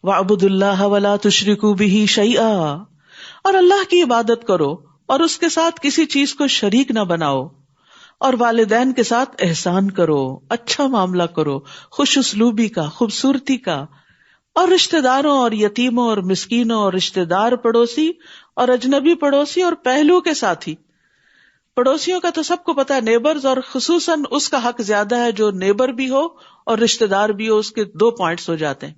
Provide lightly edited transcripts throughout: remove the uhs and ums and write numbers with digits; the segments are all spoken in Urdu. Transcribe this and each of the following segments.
وَاعْبُدُوا اللَّهَ وَلَا تُشْرِكُوا بِهِ شَيْئًا، اور اللہ کی عبادت کرو اور اس کے ساتھ کسی چیز کو شریک نہ بناؤ، اور والدین کے ساتھ احسان کرو، اچھا معاملہ کرو، خوش اسلوبی کا، خوبصورتی کا، اور رشتہ داروں اور یتیموں اور مسکینوں اور رشتہ دار پڑوسی اور اجنبی پڑوسی اور پہلو کے ساتھی۔ پڑوسیوں کا تو سب کو پتا ہے، نیبرز، اور خصوصاً اس کا حق زیادہ ہے جو نیبر بھی ہو اور رشتہ دار بھی ہو، اس کے 2 پوائنٹس ہو جاتے ہیں۔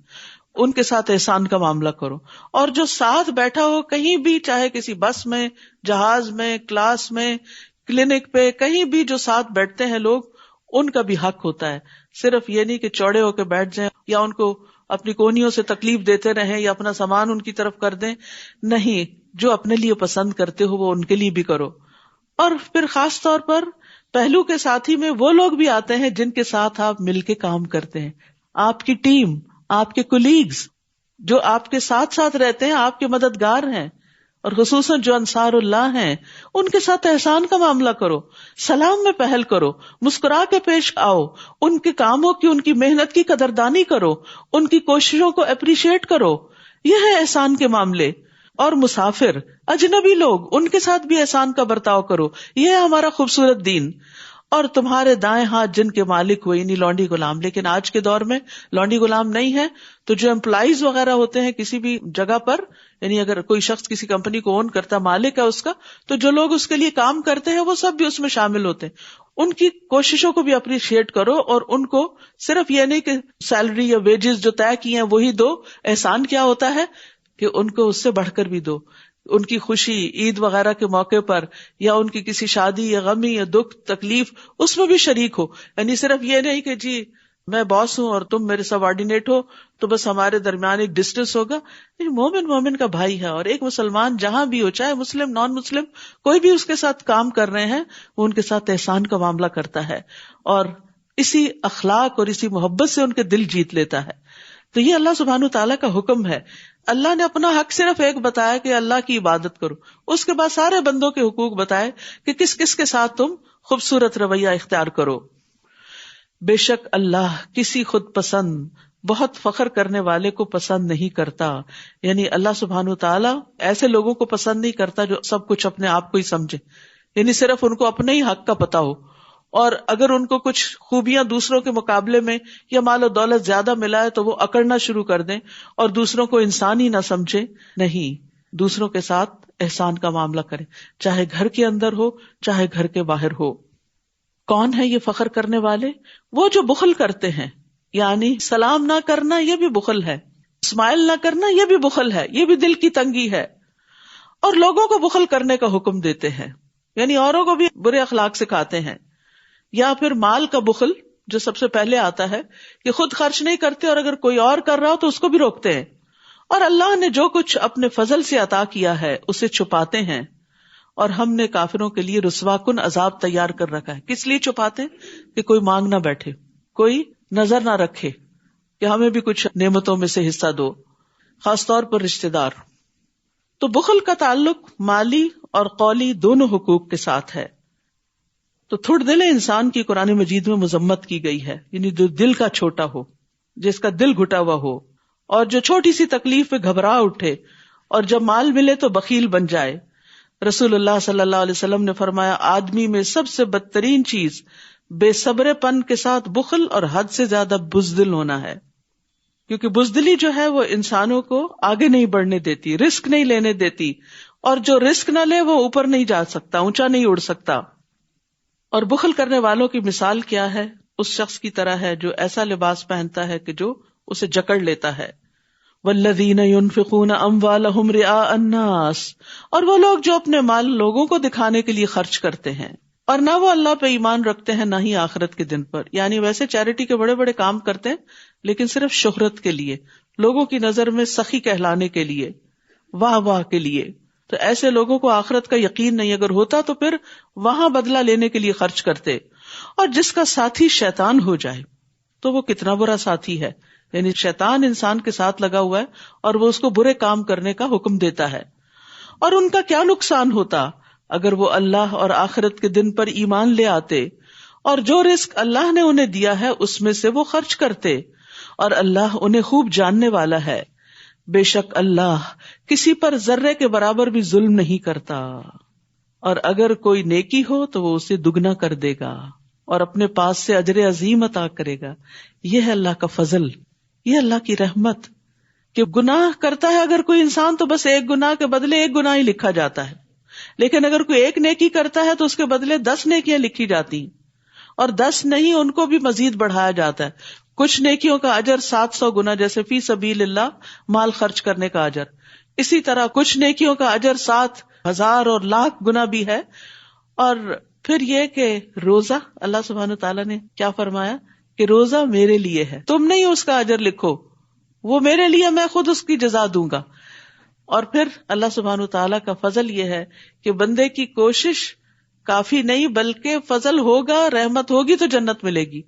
ان کے ساتھ احسان کا معاملہ کرو، اور جو ساتھ بیٹھا ہو کہیں بھی، چاہے کسی بس میں، جہاز میں، کلاس میں، کلینک پہ، کہیں بھی جو ساتھ بیٹھتے ہیں لوگ، ان کا بھی حق ہوتا ہے۔ صرف یہ نہیں کہ چوڑے ہو کے بیٹھ جائیں یا ان کو اپنی کونیوں سے تکلیف دیتے رہیں یا اپنا سامان ان کی طرف کر دیں، نہیں، جو اپنے لیے پسند کرتے ہو وہ ان کے لیے بھی کرو۔ اور پھر خاص طور پر پہلو کے ساتھی میں وہ لوگ بھی آتے ہیں جن کے ساتھ آپ مل کے کام کرتے ہیں، آپ کی ٹیم، آپ کے کولیگز جو آپ کے ساتھ ساتھ رہتے ہیں، آپ کے مددگار ہیں، اور خصوصاً جو انصار اللہ ہیں، ان کے ساتھ احسان کا معاملہ کرو، سلام میں پہل کرو، مسکرا کے پیش آؤ، ان کے کاموں کی، ان کی محنت کی قدردانی کرو، ان کی کوششوں کو اپریشیٹ کرو، یہ ہے احسان کے معاملے۔ اور مسافر، اجنبی لوگ، ان کے ساتھ بھی احسان کا برتاؤ کرو، یہ ہے ہمارا خوبصورت دین۔ اور تمہارے دائیں ہاتھ جن کے مالک ہوئے، یعنی لونڈی غلام، لیکن آج کے دور میں لونڈی غلام نہیں ہے، تو جو امپلائیز وغیرہ ہوتے ہیں کسی بھی جگہ پر، یعنی اگر کوئی شخص کسی کمپنی کو اون کرتا، مالک ہے اس کا، تو جو لوگ اس کے لیے کام کرتے ہیں وہ سب بھی اس میں شامل ہوتے ہیں۔ ان کی کوششوں کو بھی اپریشیٹ کرو، اور ان کو صرف یہ نہیں کہ سیلری یا ویجز جو طے کی ہیں وہی دو۔ احسان کیا ہوتا ہے کہ ان کو اس سے بڑھ کر بھی دو، ان کی خوشی، عید وغیرہ کے موقع پر، یا ان کی کسی شادی یا غمی یا دکھ تکلیف، اس میں بھی شریک ہو۔ یعنی صرف یہ نہیں کہ جی میں باس ہوں اور تم میرے سب آرڈینیٹ ہو تو بس ہمارے درمیان ایک ڈسٹینس ہوگا۔ نہیں، مومن مومن کا بھائی ہے، اور ایک مسلمان جہاں بھی ہو، چاہے مسلم نان مسلم کوئی بھی اس کے ساتھ کام کر رہے ہیں، وہ ان کے ساتھ احسان کا معاملہ کرتا ہے، اور اسی اخلاق اور اسی محبت سے ان کے دل جیت لیتا ہے۔ تو یہ اللہ سبحانہ تعالیٰ کا حکم ہے۔ اللہ نے اپنا حق صرف ایک بتایا کہ اللہ کی عبادت کرو، اس کے بعد سارے بندوں کے حقوق بتائے کہ کس کس کے ساتھ تم خوبصورت رویہ اختیار کرو۔ بے شک اللہ کسی خود پسند، بہت فخر کرنے والے کو پسند نہیں کرتا، یعنی اللہ سبحانہ تعالیٰ ایسے لوگوں کو پسند نہیں کرتا جو سب کچھ اپنے آپ کو ہی سمجھے، یعنی صرف ان کو اپنے ہی حق کا پتا ہو، اور اگر ان کو کچھ خوبیاں دوسروں کے مقابلے میں یا مال و دولت زیادہ ملا ہے تو وہ اکڑنا شروع کر دیں اور دوسروں کو انسان ہی نہ سمجھے۔ نہیں، دوسروں کے ساتھ احسان کا معاملہ کریں، چاہے گھر کے اندر ہو چاہے گھر کے باہر ہو۔ کون ہے یہ فخر کرنے والے؟ وہ جو بخل کرتے ہیں، یعنی سلام نہ کرنا یہ بھی بخل ہے، اسمائل نہ کرنا یہ بھی بخل ہے، یہ بھی دل کی تنگی ہے، اور لوگوں کو بخل کرنے کا حکم دیتے ہیں، یعنی اوروں کو بھی برے اخلاق سکھاتے ہیں۔ یا پھر مال کا بخل جو سب سے پہلے آتا ہے کہ خود خرچ نہیں کرتے، اور اگر کوئی اور کر رہا ہو تو اس کو بھی روکتے ہیں، اور اللہ نے جو کچھ اپنے فضل سے عطا کیا ہے اسے چھپاتے ہیں، اور ہم نے کافروں کے لیے رسوا کن عذاب تیار کر رکھا ہے۔ کس لیے چھپاتے ہیں؟ کہ کوئی مانگ نہ بیٹھے، کوئی نظر نہ رکھے کہ ہمیں بھی کچھ نعمتوں میں سے حصہ دو، خاص طور پر رشتہ دار۔ تو بخل کا تعلق مالی اور قولی دونوں حقوق کے ساتھ ہے۔ تو تھوڑ دل انسان کی قرآن مجید میں مذمت کی گئی ہے، یعنی جو دل کا چھوٹا ہو، جس کا دل گھٹا ہوا ہو، اور جو چھوٹی سی تکلیف پہ گھبرا اٹھے، اور جب مال ملے تو بخیل بن جائے۔ رسول اللہ صلی اللہ علیہ وسلم نے فرمایا، آدمی میں سب سے بدترین چیز بے صبر پن کے ساتھ بخل اور حد سے زیادہ بزدل ہونا ہے، کیونکہ بزدلی جو ہے وہ انسانوں کو آگے نہیں بڑھنے دیتی، رسک نہیں لینے دیتی، اور جو رسک نہ لے وہ اوپر نہیں جا سکتا، اونچا نہیں اڑ سکتا۔ اور بخل کرنے والوں کی مثال کیا ہے؟ اس شخص کی طرح ہے جو ایسا لباس پہنتا ہے کہ جو اسے جکڑ لیتا ہے۔ والذین ينفقون اموالهم رئاء الناس، اور وہ لوگ جو اپنے مال لوگوں کو دکھانے کے لیے خرچ کرتے ہیں، اور نہ وہ اللہ پہ ایمان رکھتے ہیں نہ ہی آخرت کے دن پر، یعنی ویسے چیریٹی کے بڑے بڑے کام کرتے ہیں لیکن صرف شہرت کے لیے، لوگوں کی نظر میں سخی کہلانے کے لیے، واہ واہ کے لیے۔ تو ایسے لوگوں کو آخرت کا یقین نہیں، اگر ہوتا تو پھر وہاں بدلہ لینے کے لیے خرچ کرتے۔ اور جس کا ساتھی شیطان ہو جائے تو وہ کتنا برا ساتھی ہے، یعنی شیطان انسان کے ساتھ لگا ہوا ہے اور وہ اس کو برے کام کرنے کا حکم دیتا ہے۔ اور ان کا کیا نقصان ہوتا اگر وہ اللہ اور آخرت کے دن پر ایمان لے آتے، اور جو رزق اللہ نے انہیں دیا ہے اس میں سے وہ خرچ کرتے، اور اللہ انہیں خوب جاننے والا ہے۔ بے شک اللہ کسی پر ذرے کے برابر بھی ظلم نہیں کرتا، اور اگر کوئی نیکی ہو تو وہ اسے دگنا کر دے گا اور اپنے پاس سے اجر عظیم عطا کرے گا۔ یہ ہے اللہ کا فضل، یہ اللہ کی رحمت کہ گناہ کرتا ہے اگر کوئی انسان تو بس ایک گناہ کے بدلے ایک گناہ ہی لکھا جاتا ہے، لیکن اگر کوئی ایک نیکی کرتا ہے تو اس کے بدلے 10 نیکیاں لکھی جاتی ہیں، اور 10 نہیں ان کو بھی مزید بڑھایا جاتا ہے۔ کچھ نیکیوں کا اجر 700 گنا، جیسے فی سبیل اللہ مال خرچ کرنے کا اجر، اسی طرح کچھ نیکیوں کا اجر 7,000 اور لاکھ گنا بھی ہے۔ اور پھر یہ کہ روزہ، اللہ سبحانہ تعالیٰ نے کیا فرمایا کہ روزہ میرے لیے ہے، تم نہیں اس کا اجر لکھو، وہ میرے لیے، میں خود اس کی جزا دوں گا۔ اور پھر اللہ سبحانہ تعالیٰ کا فضل یہ ہے کہ بندے کی کوشش کافی نہیں، بلکہ فضل ہوگا، رحمت ہوگی تو جنت ملے گی۔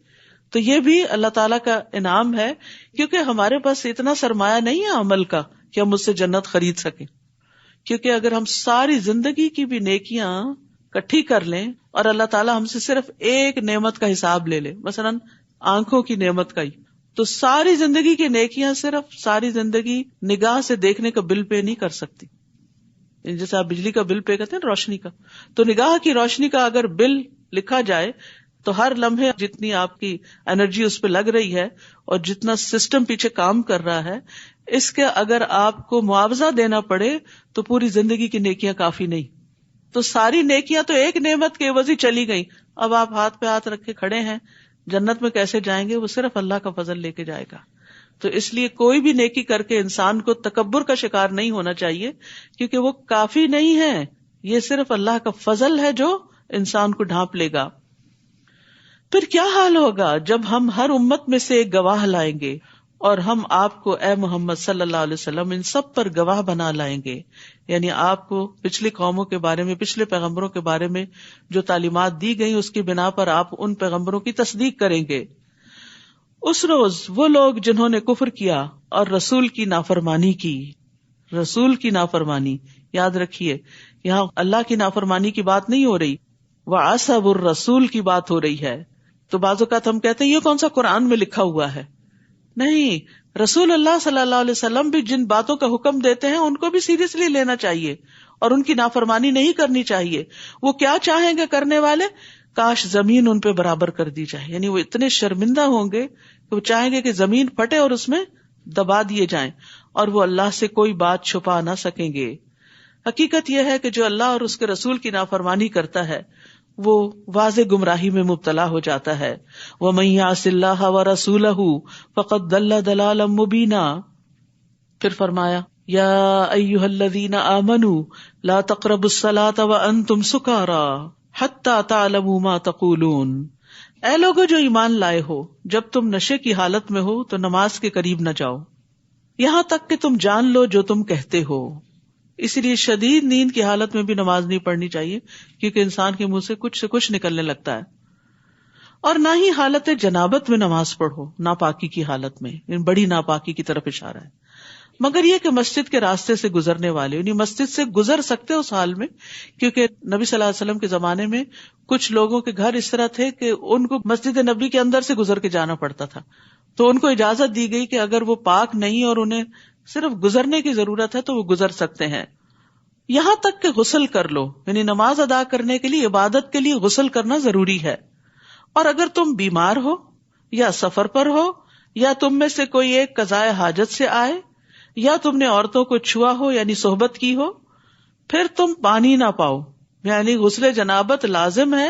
تو یہ بھی اللہ تعالیٰ کا انعام ہے، کیونکہ ہمارے پاس اتنا سرمایہ نہیں ہے عمل کا کہ ہم اس سے جنت خرید سکیں۔ کیونکہ اگر ہم ساری زندگی کی بھی نیکیاں کٹھی کر لیں اور اللہ تعالیٰ ہم سے صرف ایک نعمت کا حساب لے لے، مثلا آنکھوں کی نعمت کا ہی، تو ساری زندگی کی نیکیاں صرف ساری زندگی نگاہ سے دیکھنے کا بل پے نہیں کر سکتی۔ جیسے آپ بجلی کا بل پے کرتے ہیں، روشنی کا، تو نگاہ کی روشنی کا اگر بل لکھا جائے تو ہر لمحے جتنی آپ کی انرجی اس پہ لگ رہی ہے اور جتنا سسٹم پیچھے کام کر رہا ہے، اس کے اگر آپ کو معاوضہ دینا پڑے تو پوری زندگی کی نیکیاں کافی نہیں۔ تو ساری نیکیاں تو ایک نعمت کے عوض ہی چلی گئی۔ اب آپ ہاتھ پہ ہاتھ رکھے کھڑے ہیں، جنت میں کیسے جائیں گے؟ وہ صرف اللہ کا فضل لے کے جائے گا۔ تو اس لیے کوئی بھی نیکی کر کے انسان کو تکبر کا شکار نہیں ہونا چاہیے، کیونکہ وہ کافی نہیں ہے، یہ صرف اللہ کا فضل ہے جو انسان کو ڈھانپ لے گا۔ پھر کیا حال ہوگا جب ہم ہر امت میں سے ایک گواہ لائیں گے، اور ہم آپ کو اے محمد صلی اللہ علیہ وسلم ان سب پر گواہ بنا لائیں گے، یعنی آپ کو پچھلی قوموں کے بارے میں، پچھلے پیغمبروں کے بارے میں جو تعلیمات دی گئی اس کی بنا پر آپ ان پیغمبروں کی تصدیق کریں گے۔ اس روز وہ لوگ جنہوں نے کفر کیا اور رسول کی نافرمانی کی، رسول کی نافرمانی یاد رکھیے، یہاں اللہ کی نافرمانی کی بات نہیں ہو رہی، وَعَصَبُ الرَّسُولِ کی بات ہو رہی ہے۔ تو بعض اوقات ہم کہتے ہیں یہ کون سا قرآن میں لکھا ہوا ہے؟ نہیں، رسول اللہ صلی اللہ علیہ وسلم بھی جن باتوں کا حکم دیتے ہیں ان کو بھی سیریسلی لینا چاہیے اور ان کی نافرمانی نہیں کرنی چاہیے۔ وہ کیا چاہیں گے کرنے والے؟ کاش زمین ان پہ برابر کر دی جائے، یعنی وہ اتنے شرمندہ ہوں گے کہ وہ چاہیں گے کہ زمین پھٹے اور اس میں دبا دیے جائیں، اور وہ اللہ سے کوئی بات چھپا نہ سکیں گے۔ حقیقت یہ ہے کہ جو اللہ اور اس کے رسول کی نافرمانی کرتا ہے وہ واضح گمراہی میں مبتلا ہو جاتا ہے۔ وَمَن يَعْصِ اللَّهَ وَرَسُولَهُ فَقَدْ ضَلَّ ضَلَالًا مُبِينًا۔ پھر فرمایا یا ایھا الذین آمنوا لا تقربوا الصلاۃ وانتم سکارى حتى تعلموا ما تقولون۔ اے لوگو جو ایمان لائے ہو، جب تم نشے کی حالت میں ہو تو نماز کے قریب نہ جاؤ یہاں تک کہ تم جان لو جو تم کہتے ہو۔ اسی لیے شدید نیند کی حالت میں بھی نماز نہیں پڑھنی چاہیے، کیونکہ انسان کے منہ سے کچھ نکلنے لگتا ہے۔ اور نہ ہی حالت جنابت میں نماز پڑھو، ناپاکی کی حالت میں، بڑی ناپاکی کی طرف اشارہ ہے، مگر یہ کہ مسجد کے راستے سے گزرنے والے، یعنی مسجد سے گزر سکتے اس حال میں، کیونکہ نبی صلی اللہ علیہ وسلم کے زمانے میں کچھ لوگوں کے گھر اس طرح تھے کہ ان کو مسجد نبی کے اندر سے گزر کے جانا پڑتا تھا، تو ان کو اجازت دی گئی کہ اگر وہ پاک نہیں اور انہیں صرف گزرنے کی ضرورت ہے تو وہ گزر سکتے ہیں۔ یہاں تک کہ غسل کر لو، یعنی نماز ادا کرنے کے لیے، عبادت کے لیے غسل کرنا ضروری ہے۔ اور اگر تم بیمار ہو یا سفر پر ہو یا تم میں سے کوئی ایک قضائے حاجت سے آئے یا تم نے عورتوں کو چھوا ہو یعنی صحبت کی ہو، پھر تم پانی نہ پاؤ، یعنی غسل جنابت لازم ہے،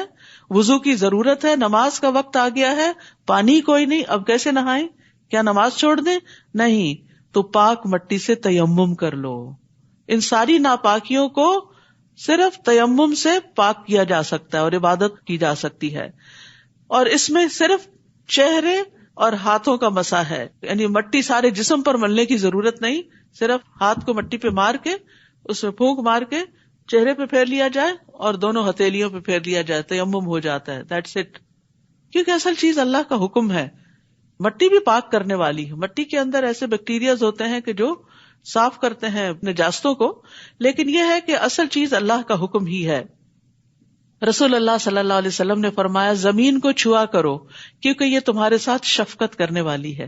وضو کی ضرورت ہے، نماز کا وقت آ گیا ہے، پانی کوئی نہیں، اب کیسے نہائیں؟ کیا نماز چھوڑ دیں؟ نہیں، تو پاک مٹی سے تیمم کر لو۔ ان ساری ناپاکیوں کو صرف تیمم سے پاک کیا جا سکتا ہے اور عبادت کی جا سکتی ہے، اور اس میں صرف چہرے اور ہاتھوں کا مسح ہے، یعنی مٹی سارے جسم پر ملنے کی ضرورت نہیں، صرف ہاتھ کو مٹی پہ مار کے، اس میں پھونک مار کے چہرے پہ پھیر لیا جائے اور دونوں ہتھیلیوں پہ پھیر لیا جائے، تیمم ہو جاتا ہے، دیٹس اٹ۔ کیونکہ اصل چیز اللہ کا حکم ہے، مٹی بھی پاک کرنے والی ہے، مٹی کے اندر ایسے بیکٹیریاز ہوتے ہیں کہ جو صاف کرتے ہیں نجاستوں کو، لیکن یہ ہے کہ اصل چیز اللہ کا حکم ہی ہے۔ رسول اللہ صلی اللہ علیہ وسلم نے فرمایا زمین کو چھوا کرو کیونکہ یہ تمہارے ساتھ شفقت کرنے والی ہے.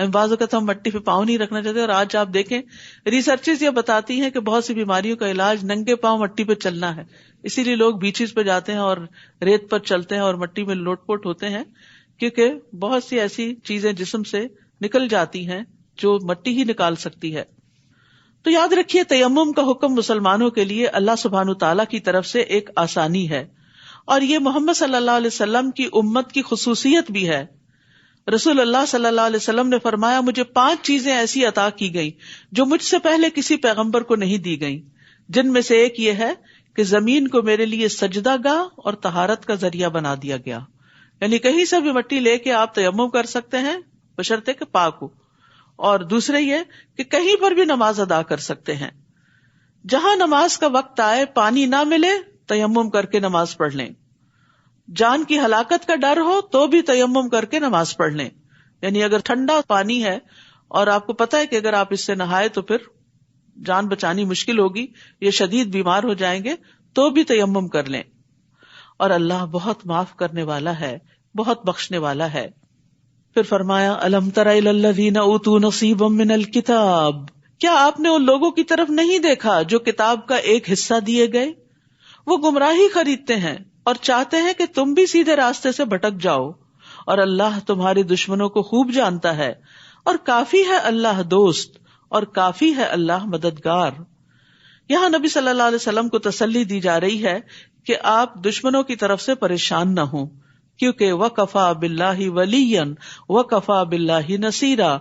بعض اوقات ہم مٹی پہ پاؤں نہیں رکھنا چاہتے، اور آج آپ دیکھیں ریسرچز یہ بتاتی ہیں کہ بہت سی بیماریوں کا علاج ننگے پاؤں مٹی پہ چلنا ہے. اسی لیے لوگ بیچز پہ جاتے ہیں اور ریت پر چلتے ہیں اور مٹی میں لوٹ پوٹ ہوتے ہیں، کیونکہ بہت سی ایسی چیزیں جسم سے نکل جاتی ہیں جو مٹی ہی نکال سکتی ہے. تو یاد رکھیے تیمم کا حکم مسلمانوں کے لیے اللہ سبحانہ تعالیٰ کی طرف سے ایک آسانی ہے، اور یہ محمد صلی اللہ علیہ وسلم کی امت کی خصوصیت بھی ہے. رسول اللہ صلی اللہ علیہ وسلم نے فرمایا مجھے 5 چیزیں ایسی عطا کی گئی جو مجھ سے پہلے کسی پیغمبر کو نہیں دی گئی، جن میں سے ایک یہ ہے کہ زمین کو میرے لیے سجدہ گاہ اور طہارت کا ذریعہ بنا دیا گیا. یعنی کہیں سے بھی مٹی لے کے آپ تیمم کر سکتے ہیں بشرطے کہ پاک ہو. اور دوسرے یہ کہ کہیں پر بھی نماز ادا کر سکتے ہیں. جہاں نماز کا وقت آئے پانی نہ ملے تیمم کر کے نماز پڑھ لیں. جان کی ہلاکت کا ڈر ہو تو بھی تیمم کر کے نماز پڑھ لیں. یعنی اگر ٹھنڈا پانی ہے اور آپ کو پتا ہے کہ اگر آپ اس سے نہائے تو پھر جان بچانی مشکل ہوگی، یہ شدید بیمار ہو جائیں گے، تو بھی تیمم کر لیں. اور اللہ بہت معاف کرنے والا ہے، بہت بخشنے والا ہے. پھر فرمایا الم تر الی الذین اوتوا نصیبا من الکتاب، کیا آپ نے ان لوگوں کی طرف نہیں دیکھا جو کتاب کا ایک حصہ دیے گئے؟ وہ گمراہی خریدتے ہیں اور چاہتے ہیں کہ تم بھی سیدھے راستے سے بھٹک جاؤ، اور اللہ تمہارے دشمنوں کو خوب جانتا ہے، اور کافی ہے اللہ دوست اور کافی ہے اللہ مددگار. یہاں نبی صلی اللہ علیہ وسلم کو تسلی دی جا رہی ہے کہ آپ دشمنوں کی طرف سے پریشان نہ ہوں، کیونکہ وَكَفَى بِاللَّهِ وَلِيًّا وَكَفَى بِاللَّهِ نَصِيرًا،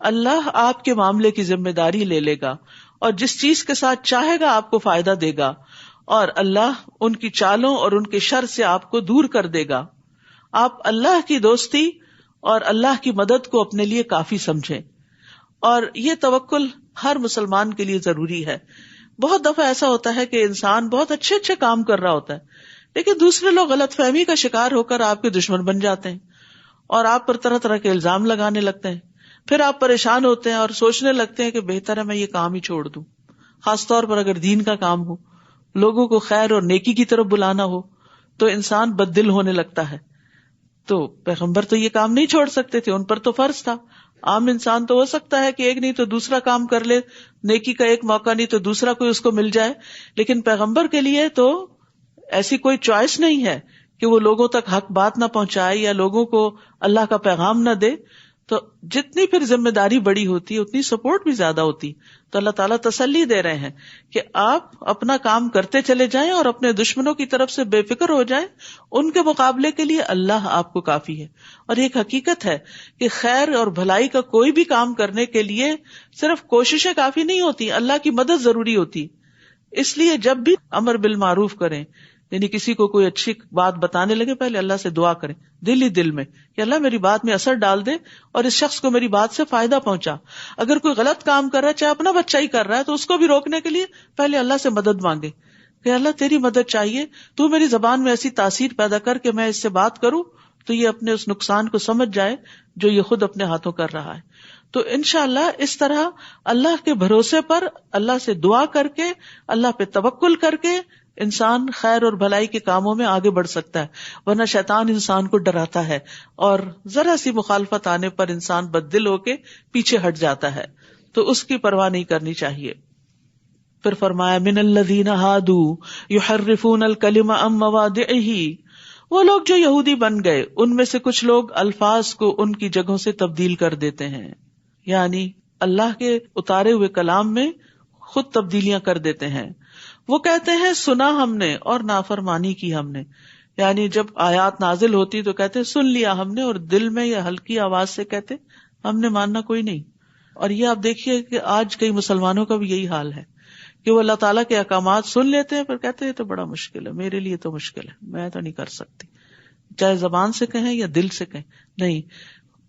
اللہ آپ کے معاملے کی ذمہ داری لے لے گا اور جس چیز کے ساتھ چاہے گا آپ کو فائدہ دے گا، اور اللہ ان کی چالوں اور ان کے شر سے آپ کو دور کر دے گا. آپ اللہ کی دوستی اور اللہ کی مدد کو اپنے لیے کافی سمجھیں، اور یہ توکل ہر مسلمان کے لیے ضروری ہے. بہت دفعہ ایسا ہوتا ہے کہ انسان بہت اچھے اچھے کام کر رہا ہوتا ہے، لیکن دوسرے لوگ غلط فہمی کا شکار ہو کر آپ کے دشمن بن جاتے ہیں اور آپ پر طرح طرح کے الزام لگانے لگتے ہیں. پھر آپ پریشان ہوتے ہیں اور سوچنے لگتے ہیں کہ بہتر ہے میں یہ کام ہی چھوڑ دوں. خاص طور پر اگر دین کا کام ہو، لوگوں کو خیر اور نیکی کی طرف بلانا ہو، تو انسان بد دل ہونے لگتا ہے. تو پیغمبر تو یہ کام نہیں چھوڑ سکتے تھے، ان پر تو فرض تھا. عام انسان تو ہو سکتا ہے کہ ایک نہیں تو دوسرا کام کر لے، نیکی کا ایک موقع نہیں تو دوسرا کوئی اس کو مل جائے، لیکن پیغمبر کے لیے تو ایسی کوئی چوائس نہیں ہے کہ وہ لوگوں تک حق بات نہ پہنچائے یا لوگوں کو اللہ کا پیغام نہ دے. تو جتنی پھر ذمہ داری بڑی ہوتی ہے اتنی سپورٹ بھی زیادہ ہوتی. تو اللہ تعالیٰ تسلی دے رہے ہیں کہ آپ اپنا کام کرتے چلے جائیں اور اپنے دشمنوں کی طرف سے بے فکر ہو جائیں. ان کے مقابلے کے لیے اللہ آپ کو کافی ہے. اور ایک حقیقت ہے کہ خیر اور بھلائی کا کوئی بھی کام کرنے کے لیے صرف کوششیں کافی نہیں ہوتی، اللہ کی مدد ضروری ہوتی. اس لیے جب بھی امر بالمعروف کریں، یعنی کسی کو کوئی اچھی بات بتانے لگے، پہلے اللہ سے دعا کریں دل ہی دل میں کہ اللہ میری بات میں اثر ڈال دے اور اس شخص کو میری بات سے فائدہ پہنچا. اگر کوئی غلط کام کر رہا ہے، چاہے اپنا بچہ ہی کر رہا ہے، تو اس کو بھی روکنے کے لیے پہلے اللہ سے مدد مانگے کہ اللہ تیری مدد چاہیے، تو میری زبان میں ایسی تاثیر پیدا کر کہ میں اس سے بات کروں تو یہ اپنے اس نقصان کو سمجھ جائے جو یہ خود اپنے ہاتھوں کر رہا ہے. تو انشاءاللہ اس طرح اللہ کے بھروسے پر، اللہ سے دعا کر کے، اللہ پہ توکل کر کے انسان خیر اور بھلائی کے کاموں میں آگے بڑھ سکتا ہے. ورنہ شیطان انسان کو ڈراتا ہے اور ذرا سی مخالفت آنے پر انسان بددل ہو کے پیچھے ہٹ جاتا ہے، تو اس کی پرواہ نہیں کرنی چاہیے. پھر فرمایا من الذین ہادوا یحرفون الکلم عن مواضعہ، وہ لوگ جو یہودی بن گئے ان میں سے کچھ لوگ الفاظ کو ان کی جگہوں سے تبدیل کر دیتے ہیں، یعنی اللہ کے اتارے ہوئے کلام میں خود تبدیلیاں کر دیتے ہیں. وہ کہتے ہیں سنا ہم نے اور نافرمانی کی ہم نے، یعنی جب آیات نازل ہوتی تو کہتے سن لیا ہم نے، اور دل میں یا ہلکی آواز سے کہتے ہم نے ماننا کوئی نہیں. اور یہ آپ دیکھیے کہ آج کئی مسلمانوں کا بھی یہی حال ہے کہ وہ اللہ تعالیٰ کے احکامات سن لیتے ہیں پھر کہتے ہیں تو بڑا مشکل ہے، میرے لیے تو مشکل ہے، میں تو نہیں کر سکتی. چاہے زبان سے کہیں یا دل سے کہیں، نہیں،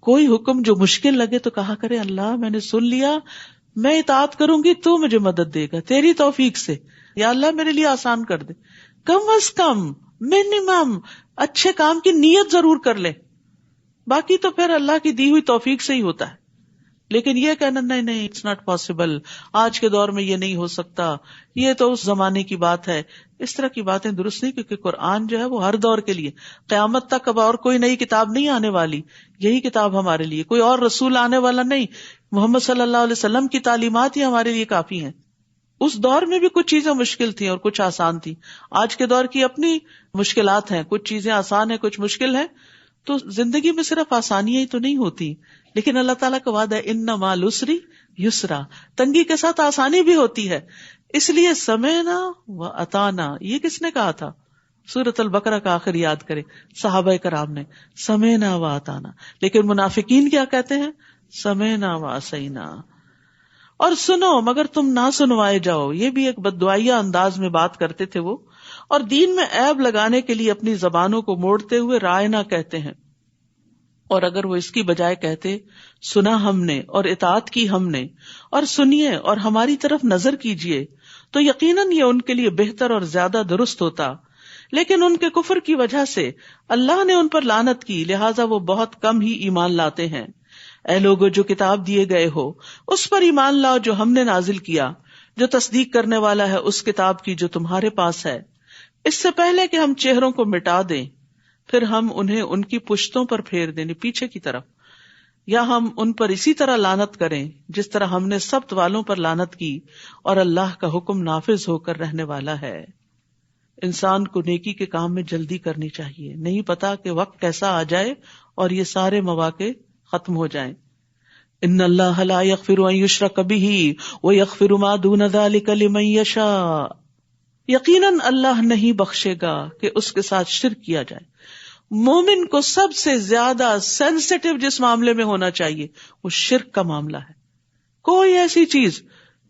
کوئی حکم جو مشکل لگے تو کہا کرے اللہ میں نے سن لیا، میں اطاعت کروں گی تو مجھے مدد دے گا تیری توفیق سے، یا اللہ میرے لیے آسان کر دے. کم از کم منیمم اچھے کام کی نیت ضرور کر لے، باقی تو پھر اللہ کی دی ہوئی توفیق سے ہی ہوتا ہے. لیکن یہ کہنا نہیں اٹس ناٹ پاسبل، آج کے دور میں یہ نہیں ہو سکتا، یہ تو اس زمانے کی بات ہے، اس طرح کی باتیں درست نہیں، کیونکہ قرآن جو ہے وہ ہر دور کے لیے، قیامت تک اب اور کوئی نئی کتاب نہیں آنے والی، یہی کتاب ہمارے لیے، کوئی اور رسول آنے والا نہیں، محمد صلی اللہ علیہ وسلم کی تعلیمات ہی ہمارے لیے کافی ہیں. اس دور میں بھی کچھ چیزیں مشکل تھیں اور کچھ آسان تھیں. آج کے دور کی اپنی مشکلات ہیں، کچھ چیزیں آسان ہیں کچھ مشکل ہیں. تو زندگی میں صرف آسانیاں ہی تو نہیں ہوتی، لیکن اللہ تعالیٰ کا وعدہ ہے ان مع العسر یسرا، تنگی کے ساتھ آسانی بھی ہوتی ہے. اس لیے سمعنا و اطعنا، یہ کس نے کہا تھا؟ سورۃ البقرہ کا آخر یاد کرے، صحابہ کرام نے سمعنا و اطعنا. لیکن منافقین کیا کہتے ہیں؟ سمعنا و عصینا، اور سنو مگر تم نہ سنوائے جاؤ. یہ بھی ایک بددعائیہ انداز میں بات کرتے تھے وہ، اور دین میں عیب لگانے کے لیے اپنی زبانوں کو موڑتے ہوئے رائنا کہتے ہیں. اور اگر وہ اس کی بجائے کہتے سنا ہم نے اور اطاعت کی ہم نے، اور سنیے اور ہماری طرف نظر کیجیے، تو یقیناً یہ ان کے لیے بہتر اور زیادہ درست ہوتا. لیکن ان کے کفر کی وجہ سے اللہ نے ان پر لعنت کی، لہٰذا وہ بہت کم ہی ایمان لاتے ہیں. اے لوگو جو کتاب دیے گئے ہو اس پر ایمان لاؤ جو ہم نے نازل کیا، جو تصدیق کرنے والا ہے اس کتاب کی جو تمہارے پاس ہے، اس سے پہلے کہ ہم چہروں کو مٹا دیں پھر ہم انہیں ان کی پشتوں پر پھیر دیں، پیچھے کی طرف، یا ہم ان پر اسی طرح لعنت کریں جس طرح ہم نے سبت والوں پر لعنت کی، اور اللہ کا حکم نافذ ہو کر رہنے والا ہے. انسان کو نیکی کے کام میں جلدی کرنی چاہیے، نہیں پتا کہ وقت کیسا آ جائے اور یہ سارے مواقع ختم ہو جائیں. ان اللہ لا یغفر ان یشرک بہ ویغفر ما دون ذلک لمن یشاء، یقیناً اللہ نہیں بخشے گا کہ اس کے ساتھ شرک کیا جائے. مومن کو سب سے زیادہ سینسٹیو جس معاملے میں ہونا چاہیے وہ شرک کا معاملہ ہے. کوئی ایسی چیز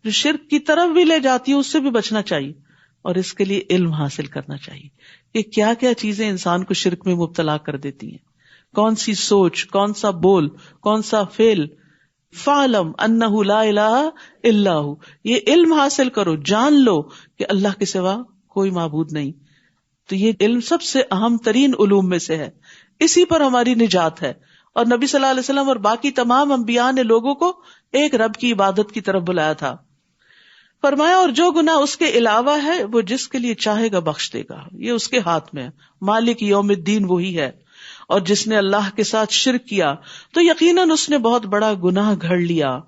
جو شرک کی طرف بھی لے جاتی ہے اس سے بھی بچنا چاہیے، اور اس کے لیے علم حاصل کرنا چاہیے کہ کیا کیا چیزیں انسان کو شرک میں مبتلا کر دیتی ہیں، کون سی سوچ، کون سا بول، کون سا فعل. فَاعْلَمْ أَنَّهُ لَا إِلَٰهَ إِلَّا هُوَ، یہ علم حاصل کرو، جان لو کہ اللہ کے سوا کوئی معبود نہیں. تو یہ علم سب سے اہم ترین علوم میں سے ہے، اسی پر ہماری نجات ہے. اور نبی صلی اللہ علیہ وسلم اور باقی تمام انبیاء نے لوگوں کو ایک رب کی عبادت کی طرف بلایا تھا. فرمایا اور جو گناہ اس کے علاوہ ہے وہ جس کے لیے چاہے گا بخش دے گا، یہ اس کے ہاتھ میں ہے. مالک یوم الدین وہی ہے. اور جس نے اللہ کے ساتھ شرک کیا تو یقیناً اس نے بہت بڑا گناہ گھڑ لیا.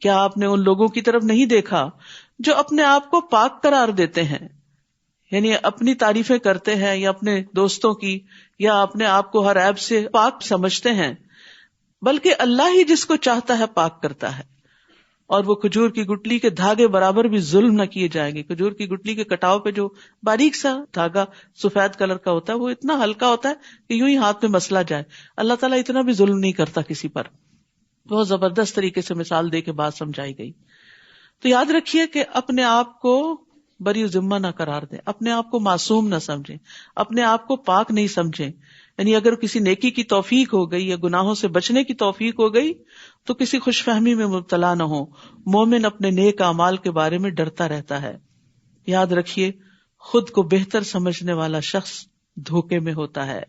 کیا آپ نے ان لوگوں کی طرف نہیں دیکھا جو اپنے آپ کو پاک قرار دیتے ہیں، یعنی اپنی تعریفیں کرتے ہیں یا اپنے دوستوں کی یا اپنے آپ کو ہر عیب سے پاک سمجھتے ہیں، بلکہ اللہ ہی جس کو چاہتا ہے پاک کرتا ہے. اور وہ کھجور کی گٹلی کے دھاگے برابر بھی ظلم نہ کیے جائیں گے. کھجور کی گٹلی کے کٹاؤ پہ جو باریک سا دھاگا سفید کلر کا ہوتا ہے وہ اتنا ہلکا ہوتا ہے کہ یوں ہی ہاتھ میں مسلا جائے. اللہ تعالیٰ اتنا بھی ظلم نہیں کرتا کسی پر. بہت زبردست طریقے سے مثال دے کے بات سمجھائی گئی. تو یاد رکھیے کہ اپنے آپ کو بری ذمہ نہ قرار دیں، اپنے آپ کو معصوم نہ سمجھیں، اپنے آپ کو پاک نہیں سمجھیں. یعنی اگر کسی نیکی کی توفیق ہو گئی یا گناہوں سے بچنے کی توفیق ہو گئی تو کسی خوش فہمی میں مبتلا نہ ہو. مومن اپنے نیک اعمال کے بارے میں ڈرتا رہتا ہے. یاد رکھیے خود کو بہتر سمجھنے والا شخص دھوکے میں ہوتا ہے،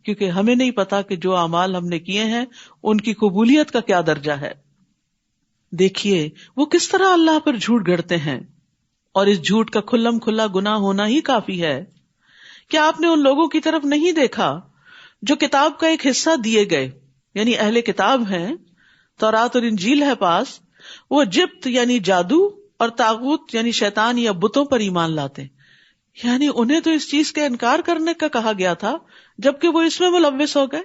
کیونکہ ہمیں نہیں پتا کہ جو اعمال ہم نے کیے ہیں ان کی قبولیت کا کیا درجہ ہے. دیکھیے وہ کس طرح اللہ پر جھوٹ گڑتے ہیں، اور اس جھوٹ کا کھلم کھلا گناہ ہونا ہی کافی ہے. کیا آپ نے ان لوگوں کی طرف نہیں دیکھا جو کتاب کا ایک حصہ دیے گئے، یعنی اہل کتاب ہیں، تورات اور انجیل ہے پاس، وہ جبت یعنی جادو اور طاغوت یعنی شیطان یا بتوں پر ایمان لاتے. یعنی انہیں تو اس چیز کا انکار کرنے کا کہا گیا تھا جبکہ وہ اس میں ملوث ہو گئے.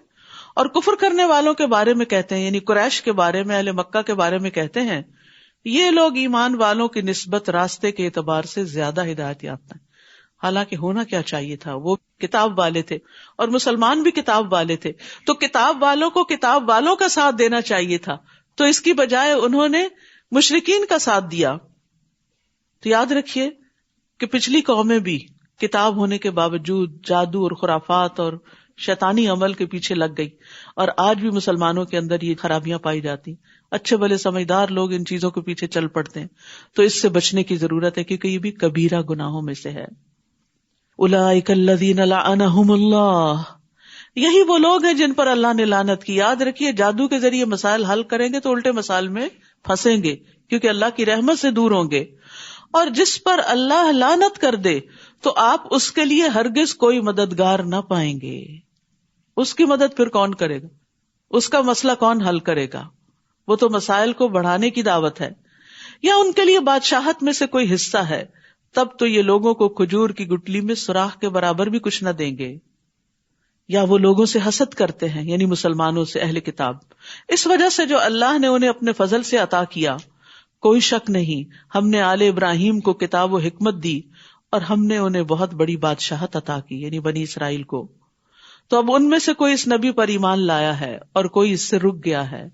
اور کفر کرنے والوں کے بارے میں کہتے ہیں، یعنی قریش کے بارے میں، اہل مکہ کے بارے میں کہتے ہیں یہ لوگ ایمان والوں کی نسبت راستے کے اعتبار سے زیادہ ہدایت یافتہ ہیں. حالانکہ ہونا کیا چاہیے تھا، وہ کتاب والے تھے اور مسلمان بھی کتاب والے تھے، تو کتاب والوں کو کتاب والوں کا ساتھ دینا چاہیے تھا. تو اس کی بجائے انہوں نے مشرکین کا ساتھ دیا. تو یاد رکھیے کہ پچھلی قومیں بھی کتاب ہونے کے باوجود جادو اور خرافات اور شیطانی عمل کے پیچھے لگ گئی، اور آج بھی مسلمانوں کے اندر یہ خرابیاں پائی جاتی. اچھے بھلے سمجھدار لوگ ان چیزوں کے پیچھے چل پڑتے ہیں. تو اس سے بچنے کی ضرورت ہے کیونکہ یہ بھی کبیرہ گناہوں میں سے ہے. اولئک الذین لعنہم اللہ، یہی وہ لوگ ہیں جن پر اللہ نے لعنت کی. یاد رکھیے جادو کے ذریعے مسائل حل کریں گے تو الٹے مسائل میں پھنسیں گے کیونکہ اللہ کی رحمت سے دور ہوں گے. اور جس پر اللہ لعنت کر دے تو آپ اس کے لیے ہرگز کوئی مددگار نہ پائیں گے. اس کی مدد پھر کون کرے گا؟ اس کا مسئلہ کون حل کرے گا؟ وہ تو مسائل کو بڑھانے کی دعوت ہے. یا ان کے لیے بادشاہت میں سے کوئی حصہ ہے، تب تو یہ لوگوں کو کھجور کی گٹلی میں سوراخ کے برابر بھی کچھ نہ دیں گے. یا وہ لوگوں سے حسد کرتے ہیں، یعنی مسلمانوں سے، اہل کتاب، اس وجہ سے جو اللہ نے انہیں اپنے فضل سے عطا کیا. کوئی شک نہیں ہم نے آل ابراہیم کو کتاب و حکمت دی اور ہم نے انہیں بہت بڑی بادشاہت عطا کی، یعنی بنی اسرائیل کو. تو اب ان میں سے کوئی اس نبی پر ایمان لایا ہے اور کوئی اس سے رک گیا ہے،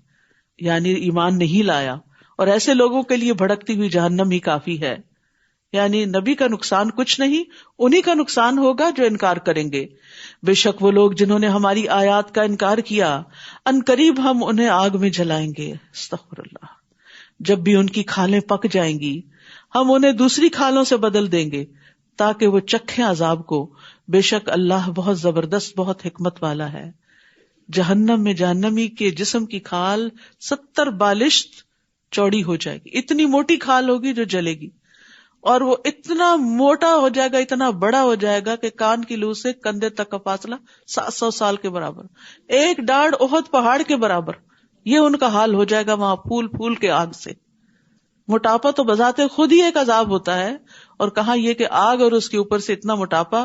یعنی ایمان نہیں لایا، اور ایسے لوگوں کے لیے بھڑکتی ہوئی جہنم ہی کافی ہے. یعنی نبی کا نقصان کچھ نہیں، انہی کا نقصان ہوگا جو انکار کریں گے. بے شک وہ لوگ جنہوں نے ہماری آیات کا انکار کیا، ان قریب ہم انہیں آگ میں جلائیں گے. استغفر اللہ. جب بھی ان کی کھالیں پک جائیں گی ہم انہیں دوسری کھالوں سے بدل دیں گے تاکہ وہ چکھیں عذاب کو. بے شک اللہ بہت زبردست، بہت حکمت والا ہے. جہنم میں جہنمی کے جسم کی کھال 70 بالشت چوڑی ہو جائے گی. اتنی موٹی کھال ہوگی جو جلے گی، اور وہ اتنا موٹا ہو جائے گا، اتنا بڑا ہو جائے گا کہ کان کی لو سے کندھے تک کا فاصلہ 700 سال کے برابر، ایک ڈاڑھ احد پہاڑ کے برابر. یہ ان کا حال ہو جائے گا وہاں پھول پھول کے آگ سے. موٹاپا تو بذات خود ہی ایک عذاب ہوتا ہے، اور کہاں یہ کہ آگ اور اس کے اوپر سے اتنا موٹاپا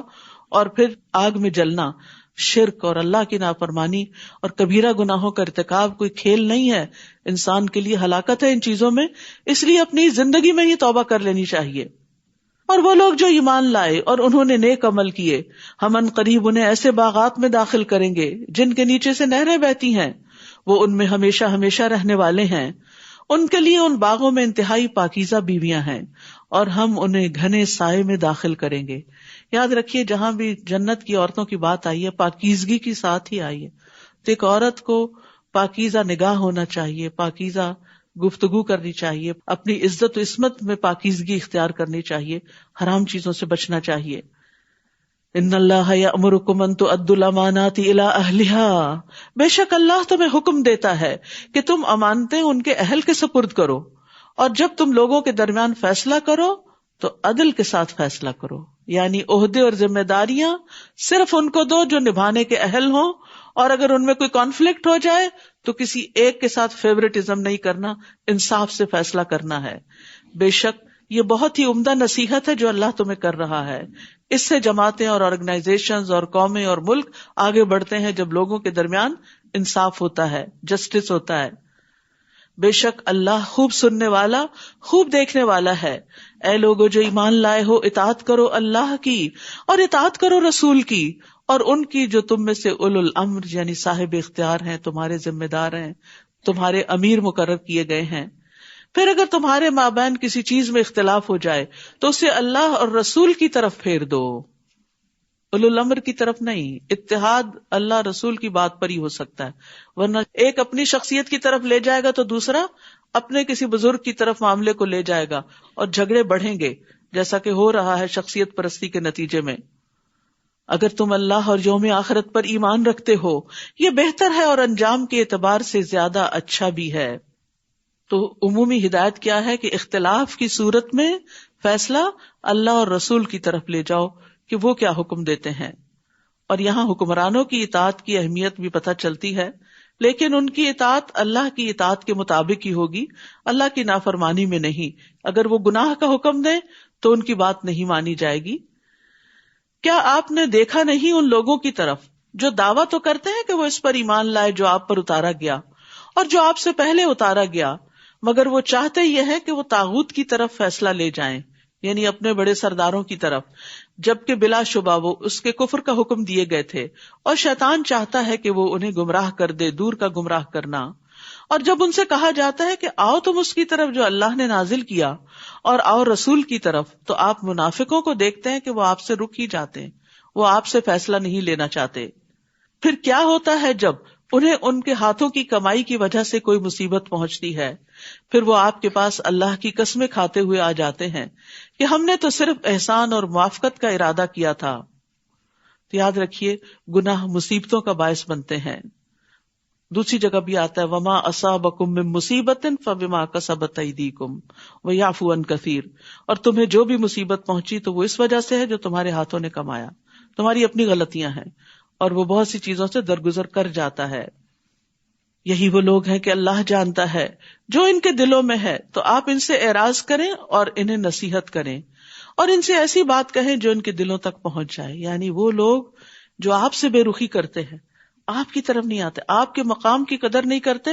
اور پھر آگ میں جلنا. شرک اور اللہ کی نافرمانی اور کبیرہ گناہوں کا ارتکاب کوئی کھیل نہیں ہے، انسان کے لیے ہلاکت ہے ان چیزوں میں. اس لیے اپنی زندگی میں ہی توبہ کر لینی چاہیے. اور وہ لوگ جو ایمان لائے اور انہوں نے نیک عمل کیے، ہم ان قریب انہیں ایسے باغات میں داخل کریں گے جن کے نیچے سے نہریں بہتی ہیں، وہ ان میں ہمیشہ ہمیشہ رہنے والے ہیں. ان کے لیے ان باغوں میں انتہائی پاکیزہ بیویاں ہیں، اور ہم انہیں گھنے سائے میں داخل کریں گے. یاد رکھیے جہاں بھی جنت کی عورتوں کی بات آئی ہے، پاکیزگی کی ساتھ ہی آئی ہے. تو ایک عورت کو پاکیزہ نگاہ ہونا چاہیے، پاکیزہ گفتگو کرنی چاہیے، اپنی عزت و عصمت میں پاکیزگی اختیار کرنی چاہیے، حرام چیزوں سے بچنا چاہیے. ان اللہ یأمرکم ان تؤدوا الامانات الی اہلہا، بے شک اللہ تمہیں حکم دیتا ہے کہ تم امانتیں ان کے اہل کے سپرد کرو، اور جب تم لوگوں کے درمیان فیصلہ کرو تو عدل کے ساتھ فیصلہ کرو. یعنی عہدے اور ذمہ داریاں صرف ان کو دو جو نبھانے کے اہل ہوں، اور اگر ان میں کوئی کانفلکٹ ہو جائے تو کسی ایک کے ساتھ فیوریٹزم نہیں کرنا، انصاف سے فیصلہ کرنا ہے. بے شک یہ بہت ہی عمدہ نصیحت ہے جو اللہ تمہیں کر رہا ہے. اس سے جماعتیں اور آرگنائزیشنز اور قومیں اور ملک آگے بڑھتے ہیں جب لوگوں کے درمیان انصاف ہوتا ہے، جسٹس ہوتا ہے. بے شک اللہ خوب سننے والا، خوب دیکھنے والا ہے. اے لوگو جو ایمان لائے ہو، اطاعت کرو اللہ کی اور اطاعت کرو رسول کی، اور ان کی جو تم میں سے اولو الامر یعنی صاحب اختیار ہیں، تمہارے ذمہ دار ہیں، تمہارے امیر مقرر کیے گئے ہیں. پھر اگر تمہارے مابین کسی چیز میں اختلاف ہو جائے تو اسے اللہ اور رسول کی طرف پھیر دو، اولو الامر کی طرف نہیں. اتحاد اللہ رسول کی بات پر ہی ہو سکتا ہے، ورنہ ایک اپنی شخصیت کی طرف لے جائے گا تو دوسرا اپنے کسی بزرگ کی طرف معاملے کو لے جائے گا اور جھگڑے بڑھیں گے، جیسا کہ ہو رہا ہے شخصیت پرستی کے نتیجے میں. اگر تم اللہ اور یوم آخرت پر ایمان رکھتے ہو یہ بہتر ہے اور انجام کے اعتبار سے زیادہ اچھا بھی ہے. تو عمومی ہدایت کیا ہے کہ اختلاف کی صورت میں فیصلہ اللہ اور رسول کی طرف لے جاؤ کہ وہ کیا حکم دیتے ہیں. اور یہاں حکمرانوں کی اطاعت کی اہمیت بھی پتہ چلتی ہے، لیکن ان کی اطاعت اللہ کی اطاعت کے مطابق ہی ہوگی، اللہ کی نافرمانی میں نہیں. اگر وہ گناہ کا حکم دیں تو ان کی بات نہیں مانی جائے گی. کیا آپ نے دیکھا نہیں ان لوگوں کی طرف جو دعویٰ تو کرتے ہیں کہ وہ اس پر ایمان لائے جو آپ پر اتارا گیا اور جو آپ سے پہلے اتارا گیا، مگر وہ چاہتے یہ ہے کہ وہ طاغوت کی طرف فیصلہ لے جائیں، یعنی اپنے بڑے سرداروں کی طرف، جبکہ بلا شبہ وہ اس کے کفر کا حکم دیے گئے تھے، اور شیطان چاہتا ہے کہ وہ انہیں گمراہ کر دے، دور کا گمراہ کرنا. اور جب ان سے کہا جاتا ہے کہ آؤ تم اس کی طرف جو اللہ نے نازل کیا اور آؤ رسول کی طرف، تو آپ منافقوں کو دیکھتے ہیں کہ وہ آپ سے رک ہی جاتے ہیں، وہ آپ سے فیصلہ نہیں لینا چاہتے. پھر کیا ہوتا ہے جب انہیں ان کے ہاتھوں کی کمائی کی وجہ سے کوئی مصیبت پہنچتی ہے، پھر وہ آپ کے پاس اللہ کی قسمیں کھاتے ہوئے آ جاتے ہیں کہ ہم نے تو صرف احسان اور موافقت کا ارادہ کیا تھا. تو یاد رکھیے گناہ مصیبتوں کا باعث بنتے ہیں. دوسری جگہ بھی آتا ہے وما اصابکم من مصیبت فبما کسبت ایدیکم ویعفو عن کثیر، اور تمہیں جو بھی مصیبت پہنچی تو وہ اس وجہ سے ہے جو تمہارے ہاتھوں نے کمایا، تمہاری اپنی غلطیاں ہیں، اور وہ بہت سی چیزوں سے درگزر کر جاتا ہے۔ یہی وہ لوگ ہیں کہ اللہ جانتا ہے جو ان کے دلوں میں ہے، تو آپ ان سے اعراض کریں اور انہیں نصیحت کریں اور ان سے ایسی بات کہیں جو ان کے دلوں تک پہنچ جائے۔ یعنی وہ لوگ جو آپ سے بے رخی کرتے ہیں، آپ کی طرف نہیں آتے، آپ کے مقام کی قدر نہیں کرتے،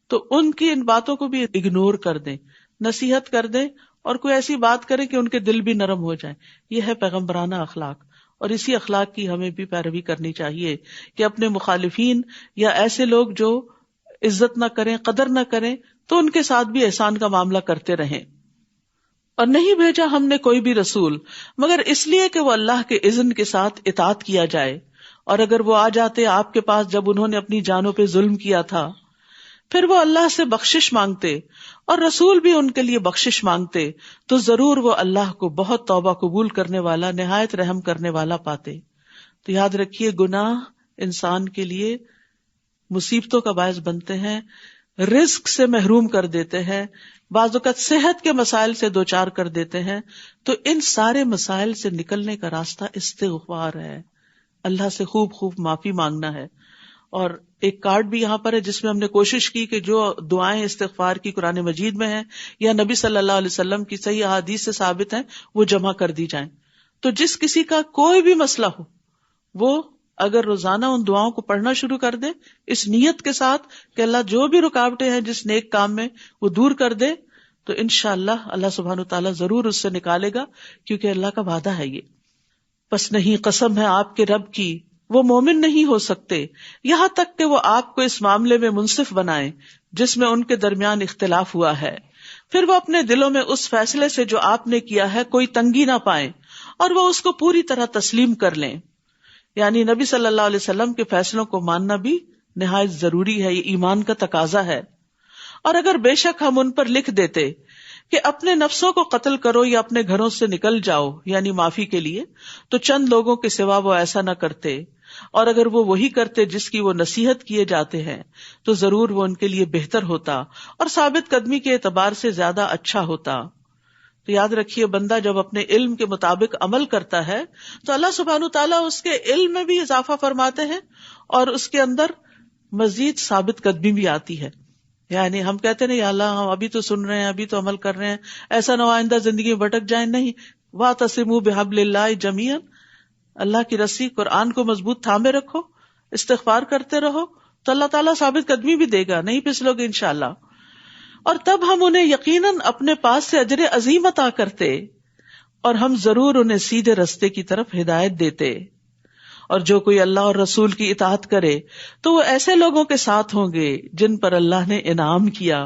تو ان کی ان باتوں کو بھی اگنور کر دیں، نصیحت کر دیں، اور کوئی ایسی بات کریں کہ ان کے دل بھی نرم ہو جائیں۔ یہ ہے پیغمبرانہ اخلاق، اور اسی اخلاق کی ہمیں بھی پیروی کرنی چاہیے کہ اپنے مخالفین یا ایسے لوگ جو عزت نہ کریں، قدر نہ کریں، تو ان کے ساتھ بھی احسان کا معاملہ کرتے رہیں۔ اور نہیں بھیجا ہم نے کوئی بھی رسول مگر اس لیے کہ وہ اللہ کے اذن کے ساتھ اطاعت کیا جائے، اور اگر وہ آ جاتے آپ کے پاس جب انہوں نے اپنی جانوں پہ ظلم کیا تھا، پھر وہ اللہ سے بخشش مانگتے اور رسول بھی ان کے لیے بخشش مانگتے، تو ضرور وہ اللہ کو بہت توبہ قبول کرنے والا، نہایت رحم کرنے والا پاتے۔ تو یاد رکھیے، گناہ انسان کے لیے مصیبتوں کا باعث بنتے ہیں، رزق سے محروم کر دیتے ہیں، بعض اوقات صحت کے مسائل سے دوچار کر دیتے ہیں۔ تو ان سارے مسائل سے نکلنے کا راستہ استغفار ہے، اللہ سے خوب خوب معافی مانگنا ہے۔ اور ایک کارڈ بھی یہاں پر ہے جس میں ہم نے کوشش کی کہ جو دعائیں استغفار کی قرآن مجید میں ہیں یا نبی صلی اللہ علیہ وسلم کی صحیح احادیث سے ثابت ہیں وہ جمع کر دی جائیں۔ تو جس کسی کا کوئی بھی مسئلہ ہو، وہ اگر روزانہ ان دعاؤں کو پڑھنا شروع کر دے اس نیت کے ساتھ کہ اللہ جو بھی رکاوٹیں ہیں جس نیک کام میں وہ دور کر دے، تو انشاءاللہ اللہ سبحانہ وتعالیٰ ضرور اس سے نکالے گا، کیونکہ اللہ کا وعدہ ہے یہ۔ پس نہیں، قسم ہے آپ کے رب کی، وہ مومن نہیں ہو سکتے یہاں تک کہ وہ آپ کو اس معاملے میں منصف بنائیں جس میں ان کے درمیان اختلاف ہوا ہے، پھر وہ اپنے دلوں میں اس فیصلے سے جو آپ نے کیا ہے کوئی تنگی نہ پائیں، اور وہ اس کو پوری طرح تسلیم کر لیں۔ یعنی نبی صلی اللہ علیہ وسلم کے فیصلوں کو ماننا بھی نہایت ضروری ہے، یہ ایمان کا تقاضا ہے۔ اور اگر بے شک ہم ان پر لکھ دیتے کہ اپنے نفسوں کو قتل کرو یا اپنے گھروں سے نکل جاؤ، یعنی معافی کے لیے، تو چند لوگوں کے سوا وہ ایسا نہ کرتے، اور اگر وہ وہی کرتے جس کی وہ نصیحت کیے جاتے ہیں تو ضرور وہ ان کے لیے بہتر ہوتا اور ثابت قدمی کے اعتبار سے زیادہ اچھا ہوتا۔ تو یاد رکھیے، بندہ جب اپنے علم کے مطابق عمل کرتا ہے تو اللہ سبحانہ تعالیٰ اس کے علم میں بھی اضافہ فرماتے ہیں اور اس کے اندر مزید ثابت قدمی بھی آتی ہے۔ یعنی ہم کہتے ہیں یا اللہ ہم ابھی تو سن رہے ہیں، ابھی تو عمل کر رہے ہیں، ایسا نہ ہو آئندہ زندگی میں بھٹک جائیں، نہیں، وَاعْتَصِمُوا بِحَبْلِ اللَّهِ جَمِيعًا، اللہ کی رسی قرآن کو مضبوط تھامے رکھو، استغفار کرتے رہو، تو اللہ تعالیٰ ثابت قدمی بھی دے گا، نہیں پھسلو گے انشاءاللہ۔ اور تب ہم انہیں یقیناً اپنے پاس سے اجر عظیم عطا کرتے اور ہم ضرور انہیں سیدھے رستے کی طرف ہدایت دیتے۔ اور جو کوئی اللہ اور رسول کی اطاعت کرے تو وہ ایسے لوگوں کے ساتھ ہوں گے جن پر اللہ نے انعام کیا،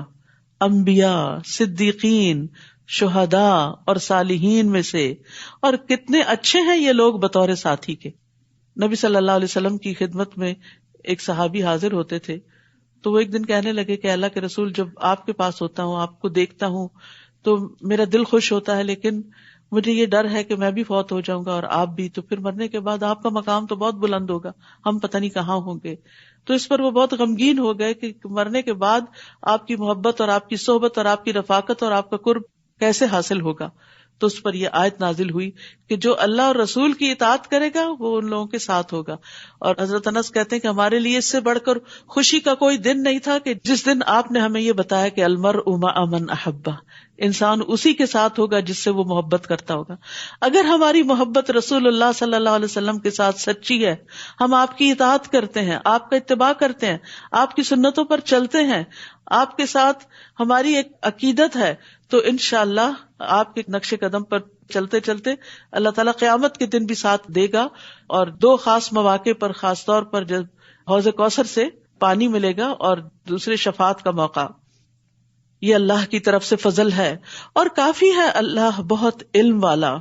انبیاء، صدیقین، شہداء اور صالحین میں سے، اور کتنے اچھے ہیں یہ لوگ بطور ساتھی کے۔ نبی صلی اللہ علیہ وسلم کی خدمت میں ایک صحابی حاضر ہوتے تھے، تو وہ ایک دن کہنے لگے کہ اللہ کے رسول، جب آپ کے پاس ہوتا ہوں، آپ کو دیکھتا ہوں تو میرا دل خوش ہوتا ہے، لیکن مجھے یہ ڈر ہے کہ میں بھی فوت ہو جاؤں گا اور آپ بھی، تو پھر مرنے کے بعد آپ کا مقام تو بہت بلند ہوگا، ہم پتہ نہیں کہاں ہوں گے۔ تو اس پر وہ بہت غمگین ہو گئے کہ مرنے کے بعد آپ کی محبت اور آپ کی صحبت اور آپ کی رفاقت اور آپ کا قرب کیسے حاصل ہوگا۔ تو اس پر یہ آیت نازل ہوئی کہ جو اللہ اور رسول کی اطاعت کرے گا وہ ان لوگوں کے ساتھ ہوگا۔ اور حضرت انس کہتے ہیں کہ ہمارے لیے اس سے بڑھ کر خوشی کا کوئی دن نہیں تھا کہ جس دن آپ نے ہمیں یہ بتایا کہ المرء مع من احبہ، انسان اسی کے ساتھ ہوگا جس سے وہ محبت کرتا ہوگا۔ اگر ہماری محبت رسول اللہ صلی اللہ علیہ وسلم کے ساتھ سچی ہے، ہم آپ کی اطاعت کرتے ہیں، آپ کا اتباع کرتے ہیں، آپ کی سنتوں پر چلتے ہیں، آپ کے ساتھ ہماری ایک عقیدت ہے، تو انشاءاللہ آپ کے نقش قدم پر چلتے چلتے اللہ تعالیٰ قیامت کے دن بھی ساتھ دے گا۔ اور دو خاص مواقع پر، خاص طور پر جب حوض کوثر سے پانی ملے گا اور دوسرے شفاعت کا موقع، یہ اللہ کی طرف سے فضل ہے، اور کافی ہے اللہ بہت علم والا۔